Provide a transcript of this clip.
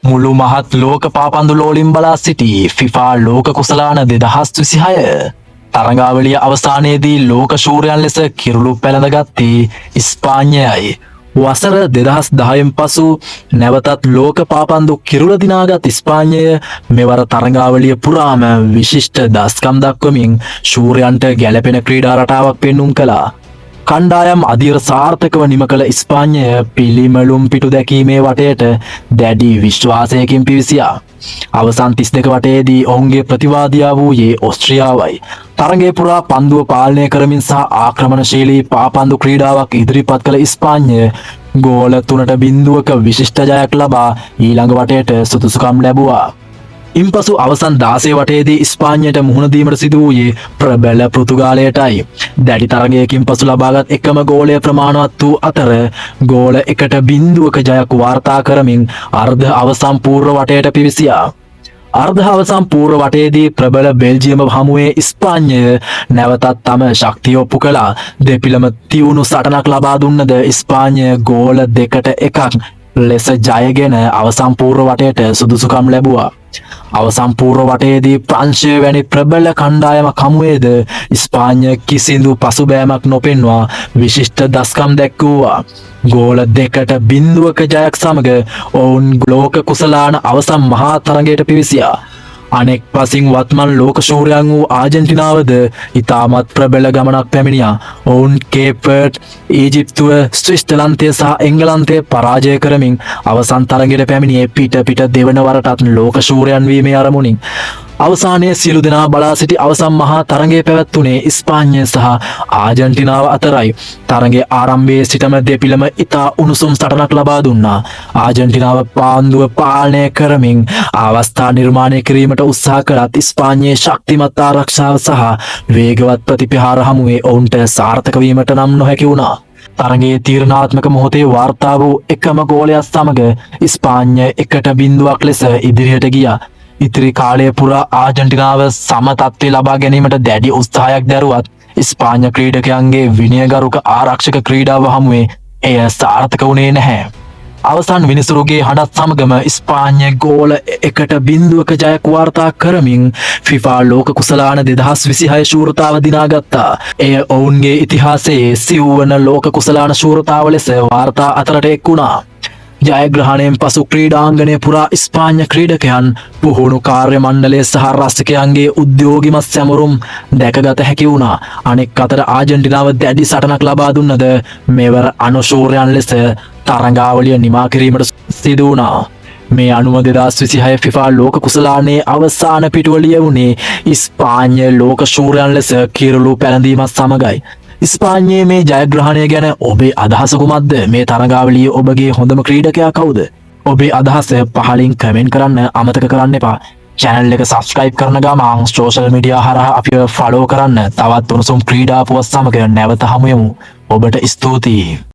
මුළු මහත් ලෝක පාපන්දු ලෝලින් බලා සිටි ෆිෆා ලෝක කුසලාන 2026 තරඟාවලිය අවසානයේදී ලෝක ශූරයන් ලෙස කිරුළු පැළඳගත්තේ ඉස්පාඤ්ඤයයි. වසර 2010න් පසු නැවතත් ලෝක පාපන්දු කිරුළ දිනාගත් ඉස්පාඤ්ඤය මෙවර තරඟාවලිය පුරාම විශිෂ්ට දස්කම් දක්වමින් ශූරයන්ට ගැළපෙන ක්‍රීඩා රටාවක් පෙන්눔 කළා. කණ්ඩායම් අධීර සාර්ථකව නිම කළ ඉස්පාඤ්ඤය පිළිමලුම් පිටු දැකීමේ වටයට දැඩි විශ්වාසයකින් පිවිසියා. අවසන් 32 වටයේදී ඔවුන්ගේ ප්‍රතිවාදියා වූයේ ඕස්ට්‍රියාවයි. තරගය පුරා පන්දුව පාලනය කරමින් සහ ආක්‍රමණශීලී පාපන්දු ක්‍රීඩාවක් ඉදිරිපත් කළ ඉස්පාඤ්ඤය ගෝල 3-0ක විශිෂ්ට ජයක් ලබා ඊළඟ වටයට සුදුසුකම් ලැබුවා. ඉන්පසු අවසන් 16 වටයේදී ඉස්පාඤ්ඤයට මුහුණ දීමට සිදු වූයේ ප්‍රබල පෘතුගාලයටයි. දැඩි තරගයකින් පසු ලබාගත් එකම ගෝලය ප්‍රමාණවත් වූ අතර ගෝල 1-0ක ජයක් වාර්තා කරමින් අර්ධ අවසන් පූර්ව වටයට පිවිසියා. අර්ධ අවසන් පූර්ව වටයේදී ප්‍රබල බෙල්ජියම හමුවේ ඉස්පාඤ්ඤය නැවතත් තම ශක්තිය ඔප්පු කළා. දෙපිළම තියුණු සටනක් ලබා දුන්නද ඉස්පාඤ්ඤය ගෝල 2-1 ලෙස ජයගෙන අවසන් පූර්ව වටයට සුදුසුකම් ලැබුවා. අවසන් පූර්ව වටයේදී ප්‍රංශය වැනි ප්‍රබල කණ්ඩායමක් හමුවේද ඉස්පාඤ්ඤය කිසිදු පසුබෑමක් නොපෙන්වා විශිෂ්ට දස්කම් දැක්වුවා. ගෝල 2-0ක ජයක් සමග ඔවුන් ලෝක කුසලාන අවසන් මහා තරගයට පිවිසියා. අනෙක් පසින් වත්මන් ලෝක ශූරයන් වූ ආජන්ටිනාවද ඉතාමත් ප්‍රබල ගමනක් පැමිණියා. ඔවුන් කේප් වර්ඩ්, ඊජිප්තුව, ස්විට්සර්ලන්තය සහ එංගලන්තය පරාජය කරමින් අවසන් තරගයට පැමිණියේ පිට දෙවන වරටත් ලෝක ශූරයන් වීමේ අරමුණින්. අවසානයේ සියලු දෙනා බලා සිටි අවසන් මහා තරගය පැවැත්වුණේ ඉස්පාඤ්ඤය සහ ආජන්ටිනාව අතරයි. තරගයේ ආරම්භයේ සිටම දෙපිළම ඉතා උණුසුම් සටනක් ලබා දුන්නා. ආජන්ටිනාව පාන්දුව පාලනය කරමින් අවස්ථා නිර්මාණය කිරීමට උත්සාහ කළත් ඉස්පාඤ්ඤයේ ශක්තිමත් ආරක්ෂාව සහ වේගවත් ප්‍රතිපහාර හමුවේ ඔවුන්ට සාර්ථක වීමට නම් නොහැකි වුණා. තරගයේ තීරණාත්මක මොහොතේ වාර්තා වූ එකම ගෝලයක් සමග ඉස්පාඤ්ඤය 1-0ක් ලෙස ඉදිරියට ගියා. ඉතිරි කාලය පුරා ආජන්ටිනාව සම තත්ත්වය ලබා ගැනීමට දැඩි උත්සාහයක් දැරුවත් ඉස්පාඤ්ඤ ක්‍රීඩකයන්ගේ විනයගරුක ආරක්ෂක ක්‍රීඩාව හමුවේ එය සාර්ථක වුණේ නැහැ. අවසන් විනිසුරුගේ හඬත් සමගම ඉස්පාඤ්ඤය ගෝල 1-0ක ජයක් වාර්තා කරමින් ෆිෆා ලෝක කුසලාන 2026 ශූරතාව දිනාගත්තා. එය ඔවුන්ගේ ඉතිහාසයේ සිව්වන ලෝක කුසලාන ශූරතාව ලෙස වාර්තා අතරට එක් වුණා. ජයග්‍රහණයෙන් පසු ක්‍රීඩාංගණය පුරා ඉස්පාඤ්ඤ ක්‍රීඩකයන් පුහුණු කාර්ය මණ්ඩලය සහ රසිකයන්ගේ උද්‍යෝගිමත් සැමරුම් දැකගත හැකි වුණා. අනෙක් අතර ආජන්ටිනාව දැඩි සටනක් ලබා දුන්නද මෙවර අනුශූරයන් ලෙස තරඟාවලිය නිමා කිරීමට සිදු වුණා. මේ අනුව 2026 ෆිෆා ලෝක කුසලානයේ අවසාන පිටුව ලියවුණේ ඉස්පාඤ්ඤ ලෝක ශූරයන් ලෙස කිරුළු පැළඳීමත් සමගයි. ඉස්පාඤ්ඤයේ මේ ජයග්‍රහණය ගැන ඔබේ අදහස කුමක්ද? මේ තරඟාවලියේ ඔබගේ හොඳම ක්‍රීඩකයා කවුද? ඔබේ අදහස පහලින් කමෙන්ට් කරන්න අමතක කරන්න එපා. channel එක subscribe කරන ගමන් social media හරහා අපිව follow කරන්න. තවත් උණුසුම් ක්‍රීඩා පුවත් සමග නැවත හමු යමු. ඔබට ස්තුතියි.